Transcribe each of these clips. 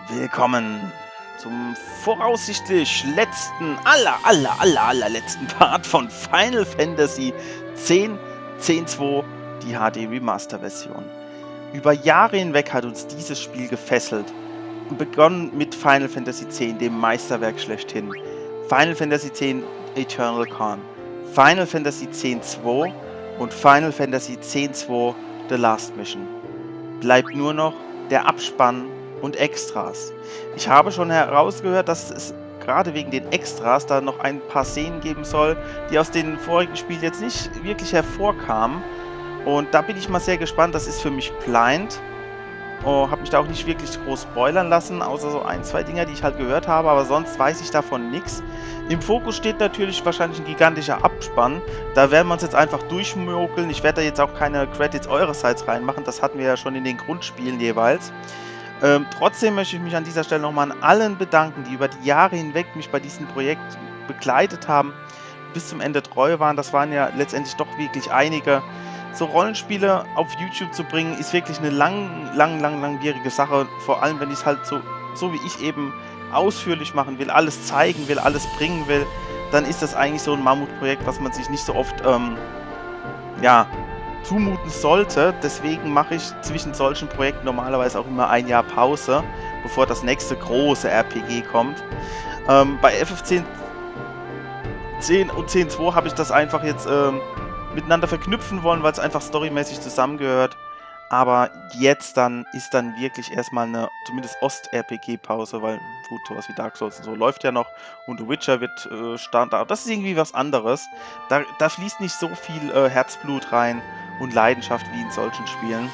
Willkommen zum voraussichtlich letzten, allerletzten Part von Final Fantasy X, die HD Remaster Version. Über Jahre hinweg hat uns dieses Spiel gefesselt. Begonnen mit Final Fantasy X, dem Meisterwerk schlechthin. Final Fantasy X Eternal Khan, Final Fantasy X-2 und Final Fantasy X-2 The Last Mission. Bleibt nur noch der Abspann und Extras. Ich habe schon herausgehört, dass es gerade wegen den Extras da noch ein paar Szenen geben soll, die aus den vorigen Spielen jetzt nicht wirklich hervorkamen. Und da bin ich mal sehr gespannt. Das ist für mich blind. Habe mich da auch nicht wirklich groß spoilern lassen, außer so ein, zwei Dinger, die ich halt gehört habe, aber sonst weiß ich davon nichts. Im Fokus steht natürlich wahrscheinlich ein gigantischer Abspann. Da werden wir uns jetzt einfach durchmokeln. Ich werde da jetzt auch keine Credits eurerseits reinmachen, das hatten wir ja schon in den Grundspielen jeweils. Trotzdem möchte ich mich an dieser Stelle nochmal an allen bedanken, die über die Jahre hinweg mich bei diesem Projekt begleitet haben, bis zum Ende treu waren. Das waren ja letztendlich doch wirklich einige. So Rollenspiele auf YouTube zu bringen, ist wirklich eine langwierige Sache. Vor allem, wenn ich es halt so wie ich eben ausführlich machen will, alles zeigen will, alles bringen will, dann ist das eigentlich so ein Mammutprojekt, was man sich nicht so oft zumuten sollte. Deswegen mache ich zwischen solchen Projekten normalerweise auch immer ein Jahr Pause, bevor das nächste große RPG kommt. Bei FF10 und 10.2 habe ich das einfach jetzt miteinander verknüpfen wollen, weil es einfach storymäßig zusammengehört. Aber jetzt ist dann wirklich erstmal eine, zumindest Ost-RPG-Pause, weil gut, sowas wie Dark Souls und so läuft ja noch und The Witcher wird Standard. Das ist irgendwie was anderes. Da fließt nicht so viel Herzblut rein und Leidenschaft wie in solchen Spielen.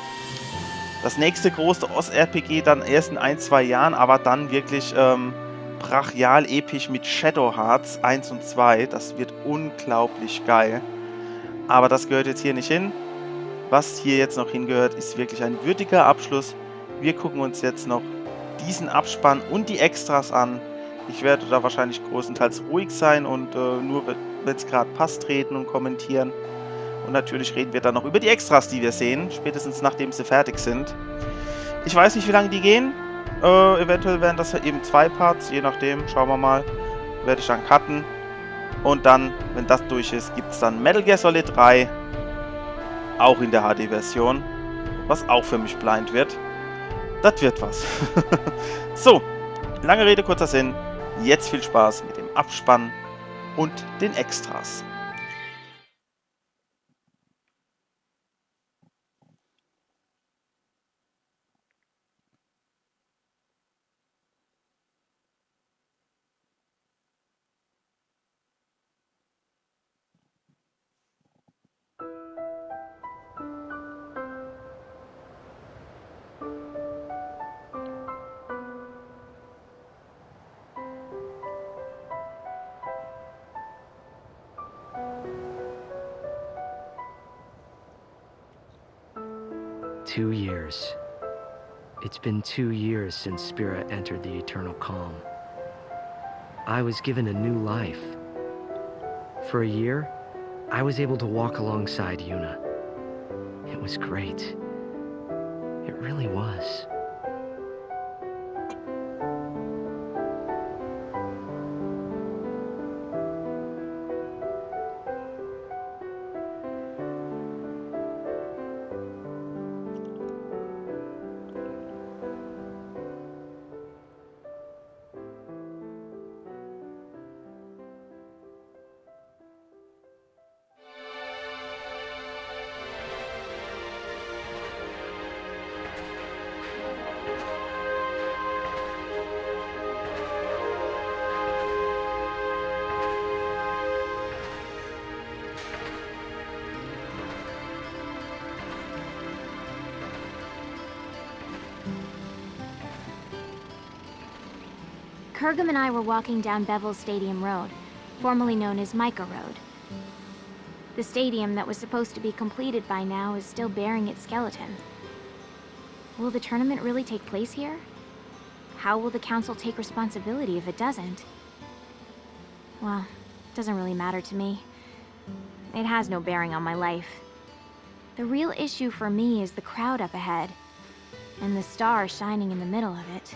Das nächste große Ost-RPG dann erst in 1-2 Jahren, aber dann wirklich brachial episch mit Shadow Hearts 1 und 2. Das wird unglaublich geil. Aber das gehört jetzt hier nicht hin. Was hier jetzt noch hingehört, ist wirklich ein würdiger Abschluss. Wir gucken uns jetzt noch diesen Abspann und die Extras an. Ich werde da wahrscheinlich größtenteils ruhig sein und nur, wenn es gerade passt, reden und kommentieren. Und natürlich reden wir dann noch über die Extras, die wir sehen, spätestens nachdem sie fertig sind. Ich weiß nicht, wie lange die gehen. Eventuell wären das eben 2 Parts, je nachdem, schauen wir mal. Werde ich dann cutten. Und dann, wenn das durch ist, gibt es dann Metal Gear Solid 3, auch in der HD-Version, was auch für mich blind wird. Das wird was. So, lange Rede, kurzer Sinn. Jetzt viel Spaß mit dem Abspann und den Extras. Two years. It's been 2 years since Spirit entered the eternal calm. I was given a new life. For a year, I was able to walk alongside Yuna. It was great. It really was. Kurgum and I were walking down Bevel's Stadium Road, formerly known as Micah Road. The stadium that was supposed to be completed by now is still bearing its skeleton. Will the tournament really take place here? How will the council take responsibility if it doesn't? Well, it doesn't really matter to me. It has no bearing on my life. The real issue for me is the crowd up ahead, and the star shining in the middle of it.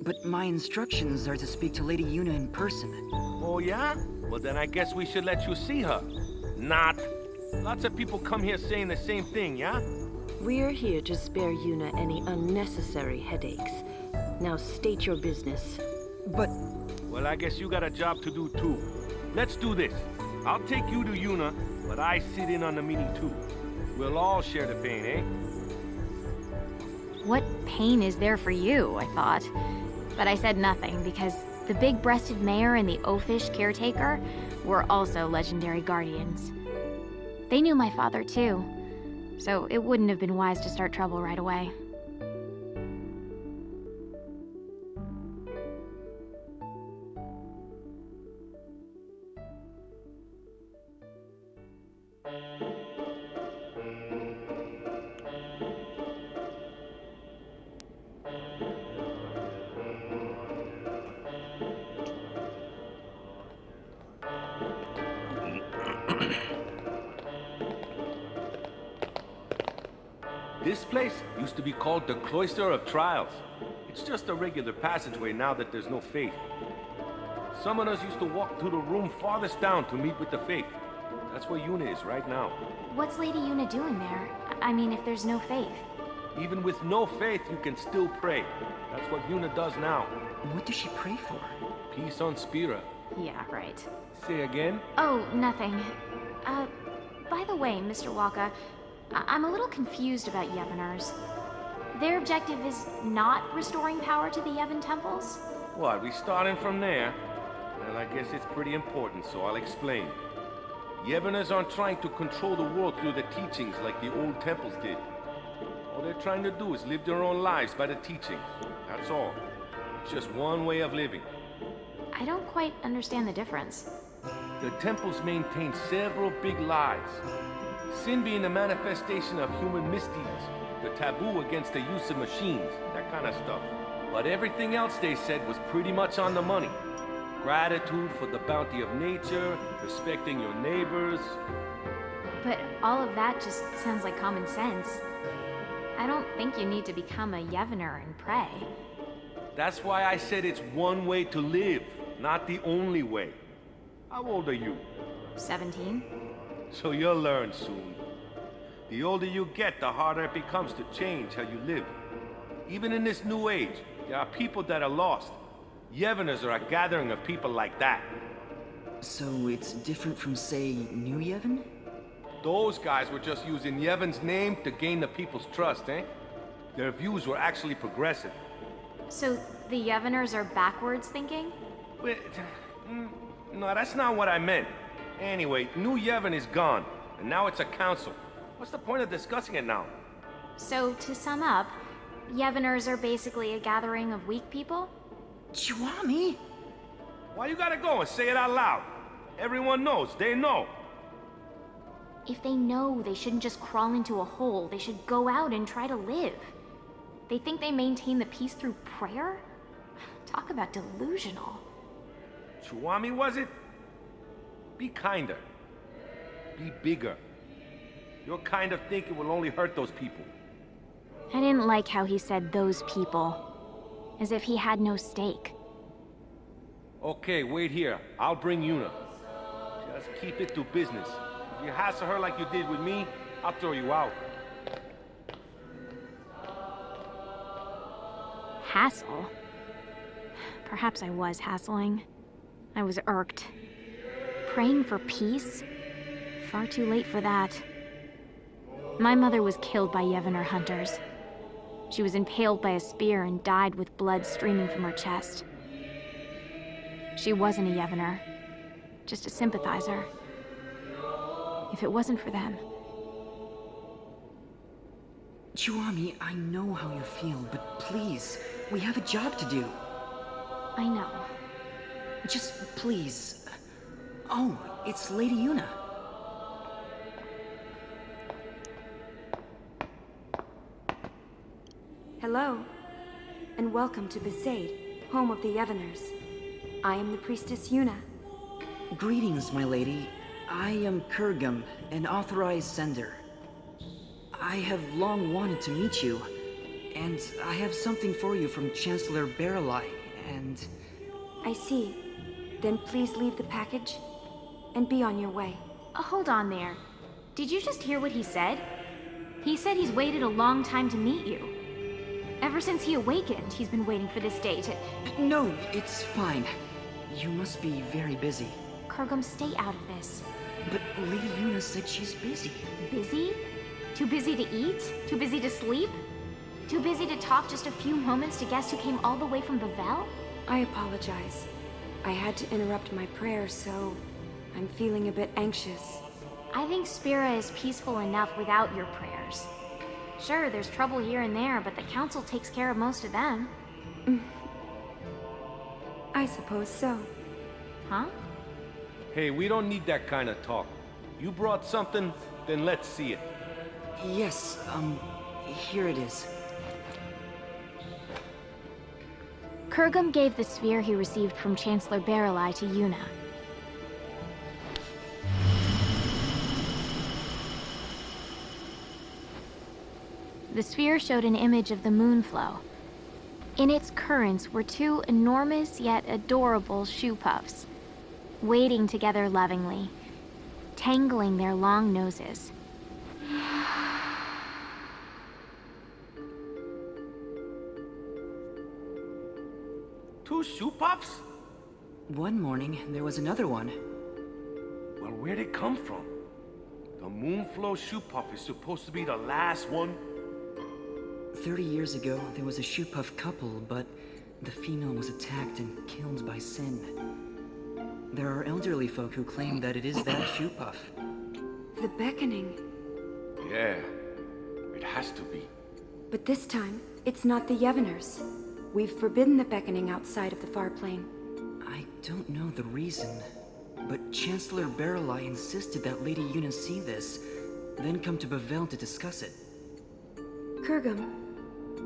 But my instructions are to speak to Lady Yuna in person. Oh, yeah? Well, then I guess we should let you see her. Not. Lots of people come here saying the same thing, yeah? We're here to spare Yuna any unnecessary headaches. Now state your business. But... Well, I guess you got a job to do, too. Let's do this. I'll take you to Yuna, but I sit in on the meeting, too. We'll all share the pain, eh? What pain is there for you, I thought. But I said nothing because the big-breasted mayor and the oafish caretaker were also legendary guardians. They knew my father, too, so it wouldn't have been wise to start trouble right away. This place used to be called the Cloister of Trials. It's just a regular passageway now that there's no faith. Summoners used to walk to the room farthest down to meet with the faith. That's where Yuna is right now. What's Lady Yuna doing there? I mean, if there's no faith. Even with no faith, you can still pray. That's what Yuna does now. what does she pray for? Peace on Spira. Yeah, right. Say again? Oh, nothing. By the way, Mr. Walker, I'm a little confused about Yevoners. Their objective is not restoring power to the Yevon temples? What, we starting from there? Well, I guess it's pretty important, so I'll explain. Yevoners aren't trying to control the world through the teachings like the old temples did. All they're trying to do is live their own lives by the teachings. That's all. It's just one way of living. I don't quite understand the difference. The temples maintain several big lies. Sin being a manifestation of human misdeeds, the taboo against the use of machines, that kind of stuff. But everything else they said was pretty much on the money. Gratitude for the bounty of nature, respecting your neighbors. But all of that just sounds like common sense. I don't think you need to become a Yevoner and pray. That's why I said it's one way to live, not the only way. How old are you? 17? So you'll learn soon. The older you get, the harder it becomes to change how you live. Even in this new age, there are people that are lost. Yevoners are a gathering of people like that. So it's different from, say, New Yevon? Those guys were just using Yevon's name to gain the people's trust, eh? Their views were actually progressive. So the Yevoners are backwards thinking? Wait, no, that's not what I meant. Anyway, New Yevon is gone, and now it's a council. What's the point of discussing it now? So, to sum up, Yevoners are basically a gathering of weak people? Chiwami? Why you gotta go and say it out loud? Everyone knows, they know. If they know, they shouldn't just crawl into a hole. They should go out and try to live. They think they maintain the peace through prayer? Talk about delusional. Chiwami, was it? Be kinder. Be bigger. Your kind of thinking will only hurt those people. I didn't like how he said those people. As if he had no stake. Okay, wait here. I'll bring Yuna. Just keep it to business. If you hassle her like you did with me, I'll throw you out. Hassle? Perhaps I was hassling. I was irked. Praying for peace? Far too late for that. My mother was killed by Yevoner hunters. She was impaled by a spear and died with blood streaming from her chest. She wasn't a Yevoner, just a sympathizer. If it wasn't for them... Chiwami, I know how you feel, but please, we have a job to do. I know. Just please. Oh, it's Lady Yuna. Hello, and welcome to Besaid, home of the Yevoners. I am the priestess Yuna. Greetings, my lady. I am Kurgum, an authorized sender. I have long wanted to meet you. And I have something for you from Chancellor Barrelai, and... I see. Then please leave the package and be on your way. Hold on there. Did you just hear what he said? He said he's waited a long time to meet you. Ever since he awakened, he's been waiting for this day to... No, it's fine. You must be very busy. Kurgum, stay out of this. But Lady Yuna said she's busy. Busy? Too busy to eat? Too busy to sleep? Too busy to talk just a few moments to guests who came all the way from Bavel? I apologize. I had to interrupt my prayer, so I'm feeling a bit anxious. I think Spira is peaceful enough without your prayers. Sure, there's trouble here and there, but the council takes care of most of them. I suppose so. Huh? Hey, we don't need that kind of talk. You brought something, then let's see it. Yes, here it is. Kurgum gave the sphere he received from Chancellor Barrelai to Yuna. The sphere showed an image of the moonflow. In its currents were two enormous yet adorable shoe puffs, wading together lovingly, tangling their long noses. Two shoe puffs? One morning, there was another one. Well, where'd it come from? The Moonflow shoe puff is supposed to be the last one? 30 years ago, there was a shoe puff couple, but the female was attacked and killed by Sin. There are elderly folk who claim that it is that shoe puff. The beckoning. Yeah, it has to be. But this time, it's not the Yevoners. We've forbidden the beckoning outside of the far plane. I don't know the reason, but Chancellor Barrelai insisted that Lady Yuna see this, then come to Bavel to discuss it. Kurgum,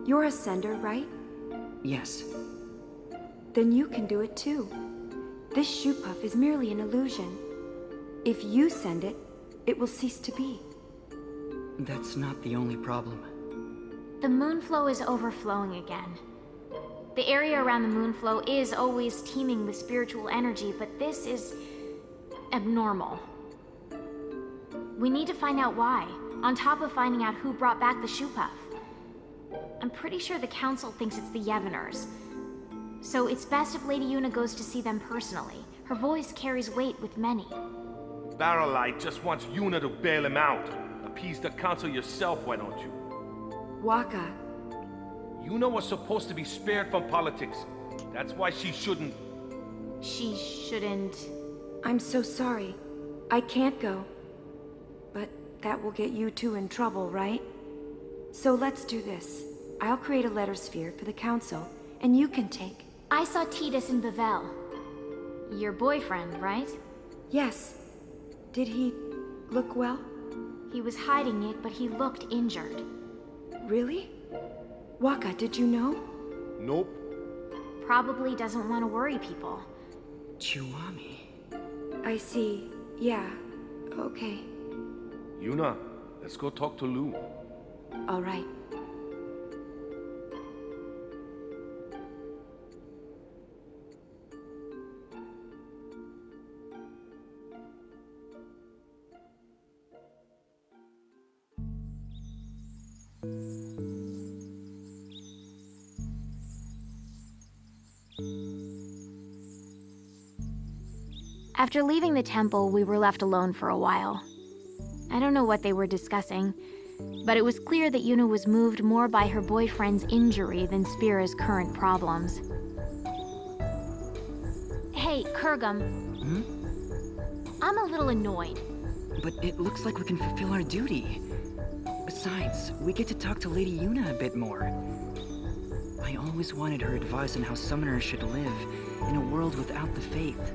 you're a sender, right? Yes. Then you can do it too. This shoe puff is merely an illusion. If you send it, it will cease to be. That's not the only problem. The moonflow is overflowing again. The area around the moonflow is always teeming with spiritual energy, but this is abnormal. We need to find out why, on top of finding out who brought back the shoe puff. I'm pretty sure the council thinks it's the Yevoners. So it's best if Lady Yuna goes to see them personally. Her voice carries weight with many. Barrelai just wants Yuna to bail him out. Appease the council yourself, why don't you? Waka. Yuna was supposed to be spared from politics. That's why she shouldn't... She shouldn't... I'm so sorry. I can't go. But that will get you two in trouble, right? So let's do this. I'll create a letter sphere for the council, and you can take... I saw Tidus in Bavel. Your boyfriend, right? Yes. Did he look well? He was hiding it, but he looked injured. Really? Waka, did you know? Nope. Probably doesn't want to worry people. Chiwami. I see. Yeah. Okay. Yuna, let's go talk to Lou. All right. After leaving the temple, we were left alone for a while. I don't know what they were discussing, but it was clear that Yuna was moved more by her boyfriend's injury than Spira's current problems. Hey, Kurgum. I'm a little annoyed. But it looks like we can fulfill our duty. Besides, we get to talk to Lady Yuna a bit more. I always wanted her advice on how summoners should live in a world without the faith.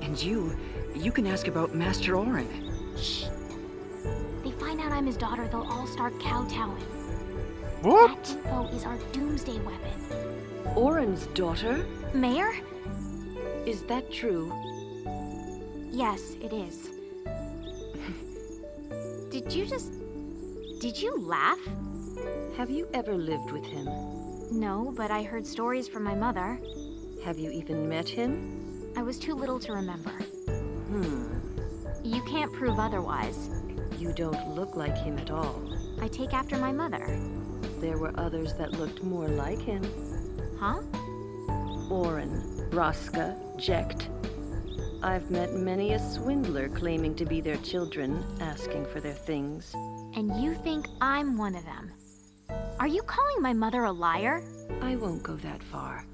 And you can ask about Master Orin. Shh. They find out I'm his daughter, they'll all start kowtowing. What? That info is our doomsday weapon. Orin's daughter? Mayor? Is that true? Yes, it is. Did you laugh? Have you ever lived with him? No, but I heard stories from my mother. Have you even met him? I was too little to remember. Hmm. You can't prove otherwise. You don't look like him at all. I take after my mother. There were others that looked more like him. Huh? Oren, Roska, Jecht. I've met many a swindler claiming to be their children, asking for their things. And you think I'm one of them? Are you calling my mother a liar? I won't go that far.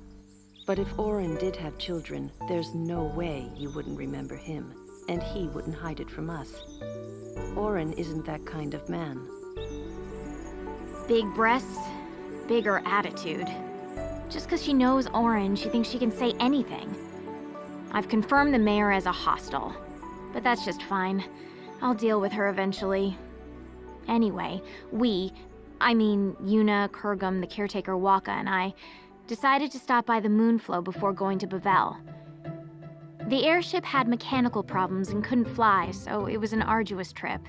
But if Oren did have children, there's no way you wouldn't remember him, and he wouldn't hide it from us. Oren isn't that kind of man. Big breasts, bigger attitude. Just because she knows Oren, she thinks she can say anything. I've confirmed the mayor as a hostile, but that's just fine. I'll deal with her eventually. Anyway, Yuna, Kurgum, the caretaker Waka, and I decided to stop by the Moonflow before going to Bavel. The airship had mechanical problems and couldn't fly, so it was an arduous trip.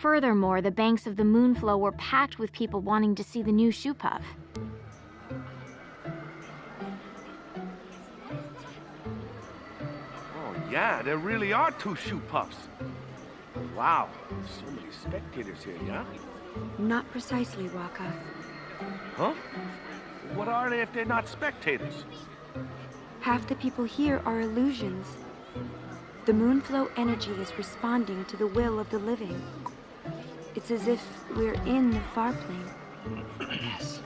Furthermore, the banks of the Moonflow were packed with people wanting to see the new shoe puff. Oh yeah, there really are 2 shoe puffs. Wow, so many spectators here, yeah? Not precisely, Waka. Huh? What are they if they're not spectators? Half the people here are illusions. The Moonflow energy is responding to the will of the living. It's as if we're in the far plane. Yes.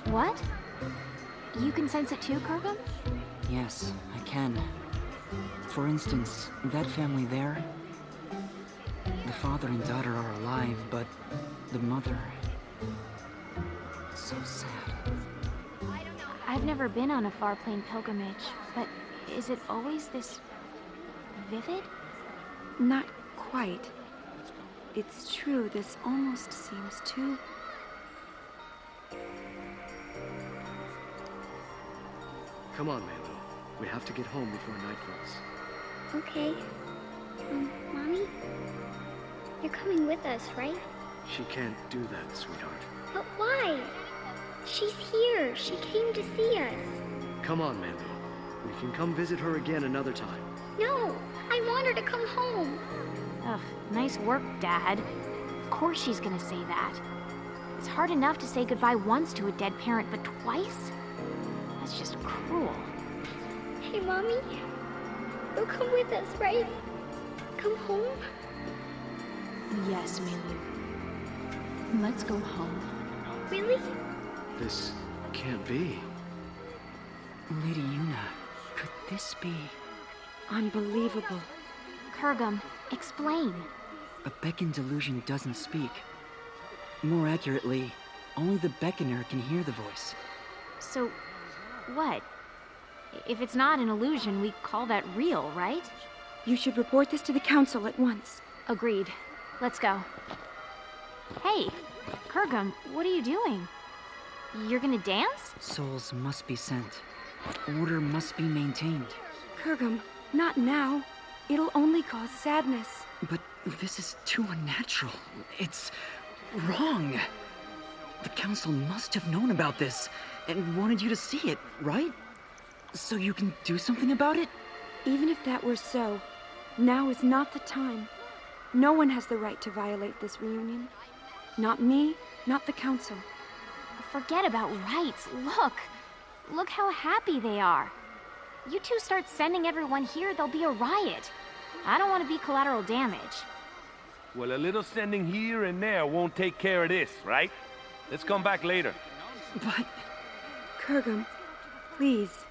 What? You can sense it too, Kurgum? Yes, I can. For instance, that family there, the father and daughter are alive, but the mother... so sad. I've never been on a far plane pilgrimage, but is it always this vivid? Not quite. It's true, this almost seems too... Come on, Melo. We have to get home before night falls. Okay. Mommy? You're coming with us, right? She can't do that, sweetheart. But why? She's here. She came to see us. Come on, Melo. We can come visit her again another time. No, I want her to come home. Ugh, nice work, Dad. Of course she's gonna say that. It's hard enough to say goodbye once to a dead parent, but twice? That's just cruel. Hey, Mommy. You'll come with us, right? Come home? Yes, Melu. Let's go home. Really? This can't be. Lady Yuna, could this be... Unbelievable. Kurgum, explain. A beckon delusion doesn't speak. More accurately, only the beckoner can hear the voice. So, what? If it's not an illusion, we call that real, right? You should report this to the council at once. Agreed. Let's go. Hey, Kurgum, what are you doing? You're gonna dance? Souls must be sent. Order must be maintained. Kurgum, not now. It'll only cause sadness. But this is too unnatural. It's wrong. The council must have known about this and wanted you to see it, right? So you can do something about it? Even if that were so, now is not the time. No one has the right to violate this reunion. Not me, not the council. Forget about rights. Look how happy they are. You two start sending everyone here, there'll be a riot. I don't want to be collateral damage. Well, a little sending here and there won't take care of this, right? Let's come back later. But... Kurgum, please.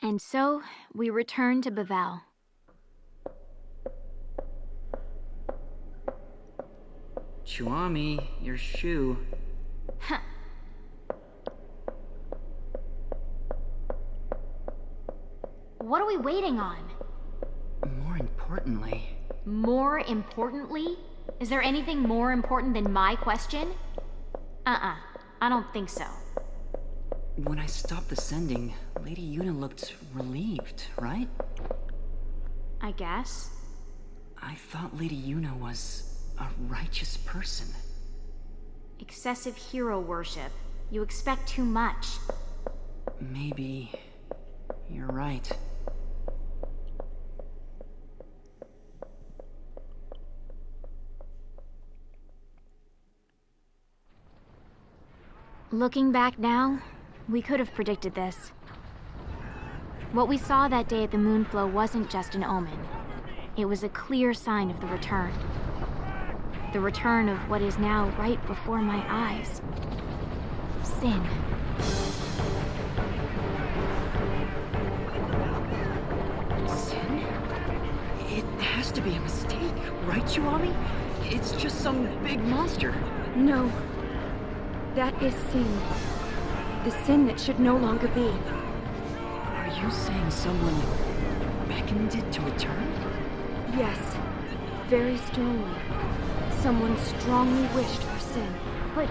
And so, we return to Bavel. Chuami, your shoe. Huh. What are we waiting on? More importantly... More importantly? Is there anything more important than my question? I don't think so. When I stopped the sending, Lady Yuna looked relieved, right? I guess. I thought Lady Yuna was a righteous person. Excessive hero worship. You expect too much. Maybe you're right. Looking back now, we could have predicted this. What we saw that day at the Moonflow wasn't just an omen. It was a clear sign of the return. The return of what is now right before my eyes. Sin. Sin? It has to be a mistake, right, Chuami? It's just some big monster. No. That is sin. The sin that should no longer be. Are you saying someone beckoned it to return? Yes. Very strongly. Someone strongly wished for sin. But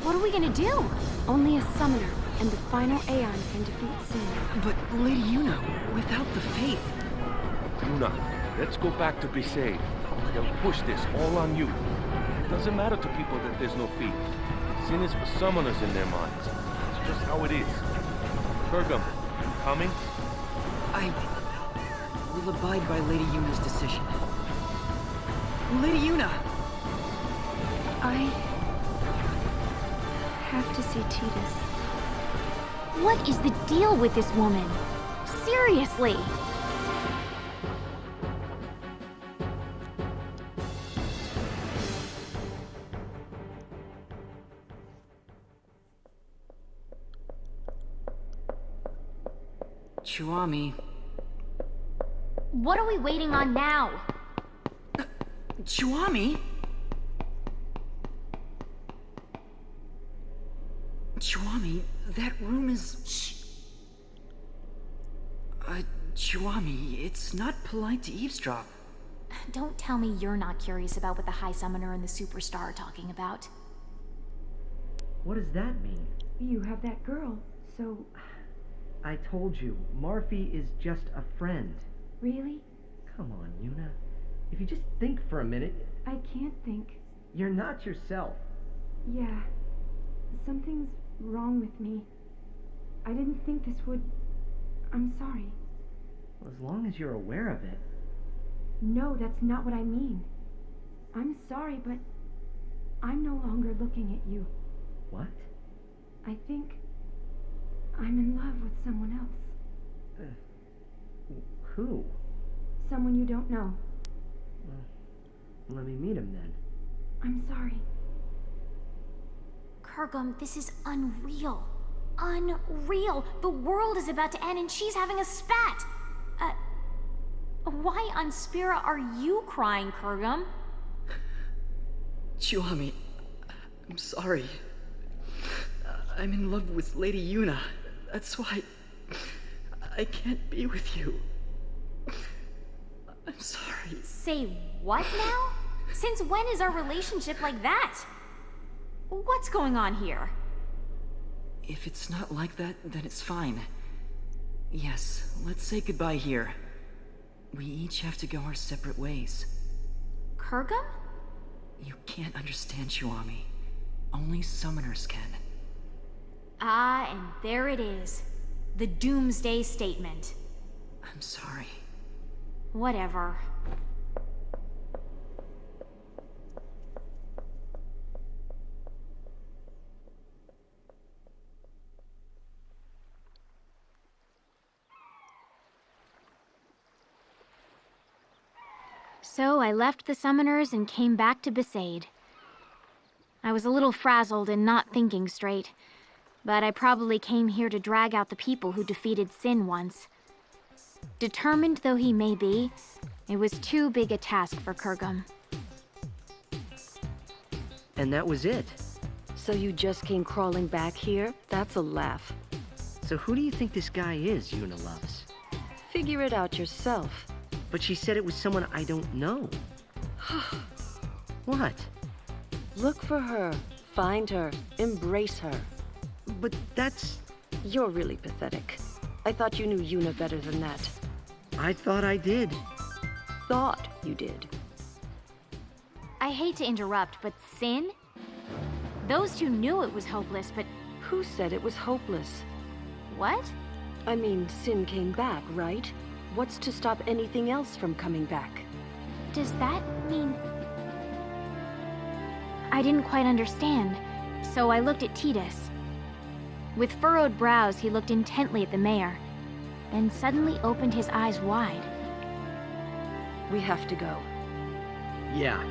what are we gonna do? Only a summoner and the final Aeon can defeat sin. But Lady Yuna, without the faith... Yuna, let's go back to Besaid. They'll push this all on you. It doesn't matter to people that there's no faith. Sin is for summoners in their minds. It's just how it is. Kurgum, you coming? I will abide by Lady Yuna's decision. Lady Yuna! I have to see Tidus. What is the deal with this woman? Seriously! Chuami. What are we waiting on now? Chuami? Chuami, that room is... Shh. Chuami, it's not polite to eavesdrop. Don't tell me you're not curious about what the High Summoner and the Superstar are talking about. What does that mean? You have that girl, so... I told you, Marfi is just a friend. Really? Come on, Yuna. If you just think for a minute... I can't think. You're not yourself. Yeah. Something's wrong with me. I didn't think this would... I'm sorry. Well, as long as you're aware of it. No, that's not what I mean. I'm sorry, but I'm no longer looking at you. What? I think I'm in love with someone else. Who? Someone you don't know. Well, let me meet him then. I'm sorry. Kurgum, this is unreal. Unreal! The world is about to end and she's having a spat! Why on Spira are you crying, Kurgum? Chuami, I'm sorry. I'm in love with Lady Yuna. That's why I can't be with you. I'm sorry. Say what now? Since when is our relationship like that? What's going on here? If it's not like that, then it's fine. Yes, let's say goodbye here. We each have to go our separate ways. Kurgum? You can't understand, Chuami. Only summoners can. Ah, and there it is. The Doomsday Statement. I'm sorry. Whatever. So I left the summoners and came back to Besaid. I was a little frazzled and not thinking straight, but I probably came here to drag out the people who defeated Sin once. Determined though he may be, it was too big a task for Kurgum. And that was it. So you just came crawling back here? That's a laugh. So who do you think this guy is, Yuna loves? Figure it out yourself. But she said it was someone I don't know. What? Look for her. Find her. Embrace her. But that's... You're really pathetic. I thought you knew Yuna better than that. I thought I did. Thought you did. I hate to interrupt, but Sin? Those two knew it was hopeless, but... Who said it was hopeless? What? I mean, Sin came back, right? What's to stop anything else from coming back? Does that mean... I didn't quite understand, so I looked at Titus. With furrowed brows, he looked intently at the mayor, then suddenly opened his eyes wide. We have to go. Yeah.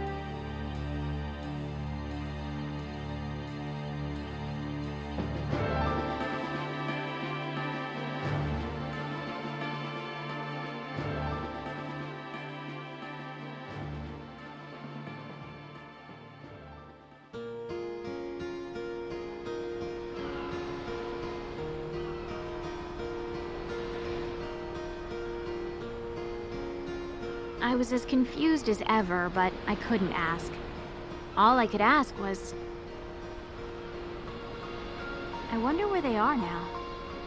I was as confused as ever, but I couldn't ask. All I could ask was... I wonder where they are now.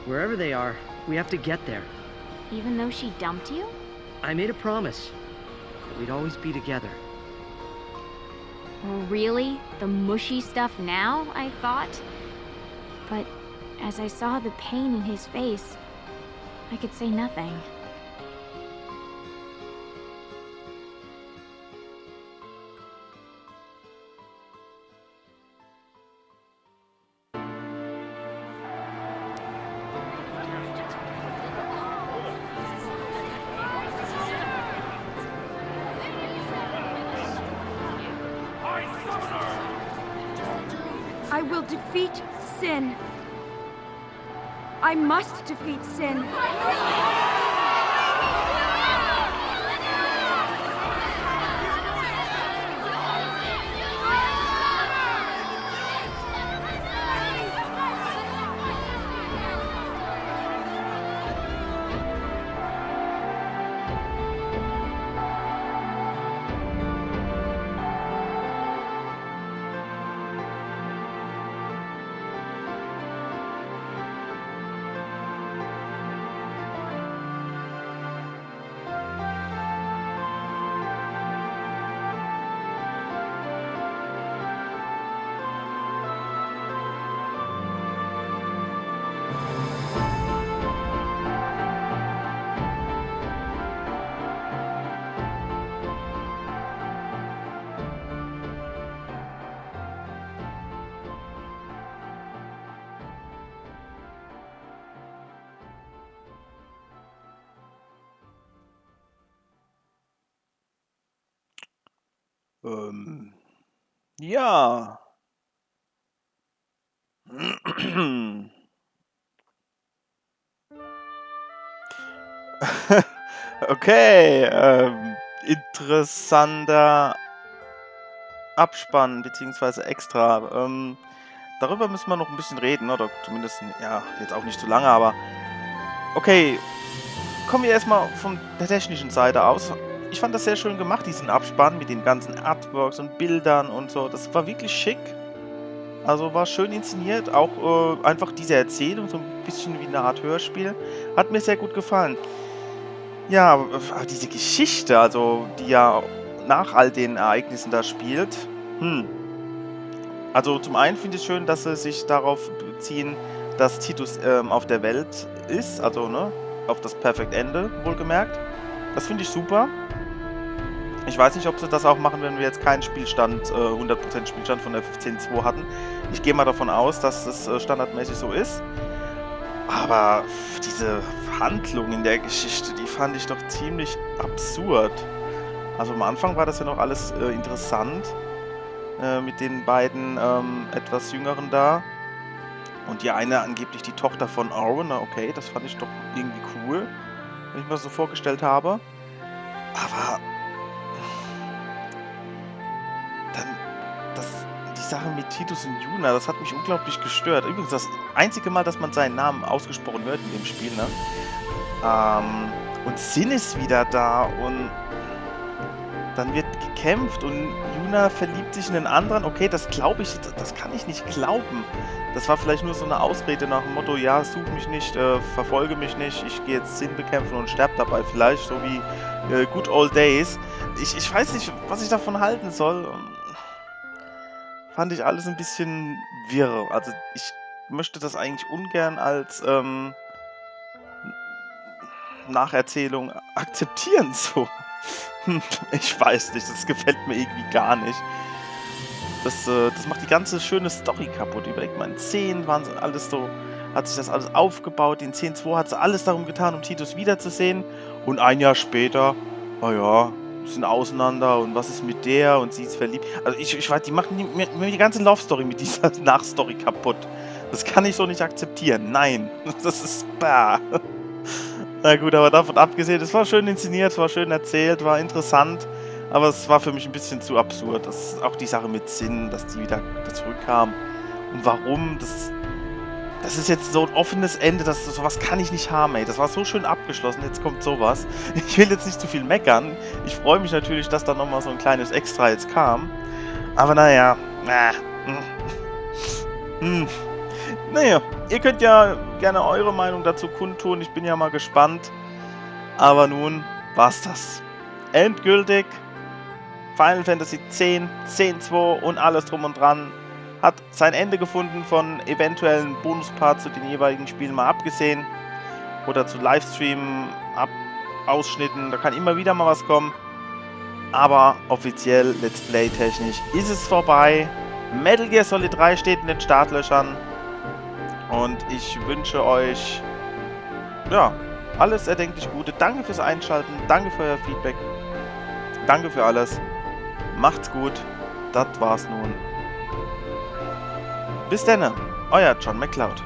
Wherever they are, we have to get there. Even though she dumped you? I made a promise that we'd always be together. Really? The mushy stuff now, I thought? But as I saw the pain in his face, I could say nothing. I will defeat Sin. I must defeat Sin. Ja. Okay, interessanter Abspann, beziehungsweise extra. Darüber müssen wir noch ein bisschen reden, oder zumindest, ja, jetzt auch nicht zu lange, aber okay, kommen wir erstmal von der technischen Seite aus. Ich fand das sehr schön gemacht, diesen Abspann mit den ganzen Artworks und Bildern und so. Das war wirklich schick. Also war schön inszeniert, auch einfach diese Erzählung, so ein bisschen wie eine Art Hörspiel. Hat mir sehr gut gefallen. Ja, aber diese Geschichte, also die ja nach all den Ereignissen da spielt. Also zum einen finde ich schön, dass sie sich darauf beziehen, dass Titus auf der Welt ist, also ne, auf das Perfect Ende, wohlgemerkt. Das finde ich super. Ich weiß nicht, ob sie das auch machen, wenn wir jetzt keinen Spielstand, 100% Spielstand von der 15.2 hatten. Ich gehe mal davon aus, dass das standardmäßig so ist. Aber diese Handlung in der Geschichte, die fand ich doch ziemlich absurd. Also am Anfang war das ja noch alles interessant. Mit den beiden etwas Jüngeren da. Und die eine angeblich die Tochter von Owen. Okay, das fand ich doch irgendwie cool, wenn ich mir das so vorgestellt habe. Aber dann die Sache mit Titus und Yuna, das hat mich unglaublich gestört. Übrigens das einzige Mal, dass man seinen Namen ausgesprochen hört in dem Spiel, ne? Und Sin ist wieder da und dann wird gekämpft und Yuna verliebt sich in den anderen. Okay, das glaube ich, das kann ich nicht glauben. Das war vielleicht nur so eine Ausrede nach dem Motto, ja, such mich nicht, verfolge mich nicht, ich gehe jetzt Sinn bekämpfen und sterbe dabei vielleicht, so wie Good Old Days. Ich weiß nicht, was ich davon halten soll. Fand ich alles ein bisschen wirr. Also ich möchte das eigentlich ungern als Nacherzählung akzeptieren, so. Ich weiß nicht, das gefällt mir irgendwie gar nicht. Das macht die ganze schöne Story kaputt. Überlegt mal, in 10 waren sie alles so, hat sich das alles aufgebaut. In 10.2 hat sie alles darum getan, um Titus wiederzusehen. Und ein Jahr später, naja, sind auseinander und was ist mit der und sie ist verliebt. Also ich weiß, die machen mir die ganze Love Story mit dieser Nachstory kaputt. Das kann ich so nicht akzeptieren. Nein, das ist bah. Na gut, aber davon abgesehen, es war schön inszeniert, war schön erzählt, war interessant, aber es war für mich ein bisschen zu absurd. Das ist auch die Sache mit Sinn, dass die wieder zurückkam. Und warum, das ist jetzt so ein offenes Ende, sowas kann ich nicht haben, ey. Das war so schön abgeschlossen, jetzt kommt sowas. Ich will jetzt nicht zu viel meckern. Ich freue mich natürlich, dass da nochmal so ein kleines Extra jetzt kam. Aber naja, Naja, ihr könnt ja gerne eure Meinung dazu kundtun. Ich bin ja mal gespannt. Aber nun war's das. Endgültig. Final Fantasy X, 10.2 und alles drum und dran hat sein Ende gefunden, von eventuellen Bonusparts zu den jeweiligen Spielen mal abgesehen. Oder zu Livestream-Ausschnitten. Da kann immer wieder mal was kommen. Aber offiziell, Let's Play technisch, ist es vorbei. Metal Gear Solid 3 steht in den Startlöchern. Und ich wünsche euch, ja, alles erdenklich Gute. Danke fürs Einschalten, danke für euer Feedback, danke für alles. Macht's gut, das war's nun. Bis dann, euer JohnMcCloud.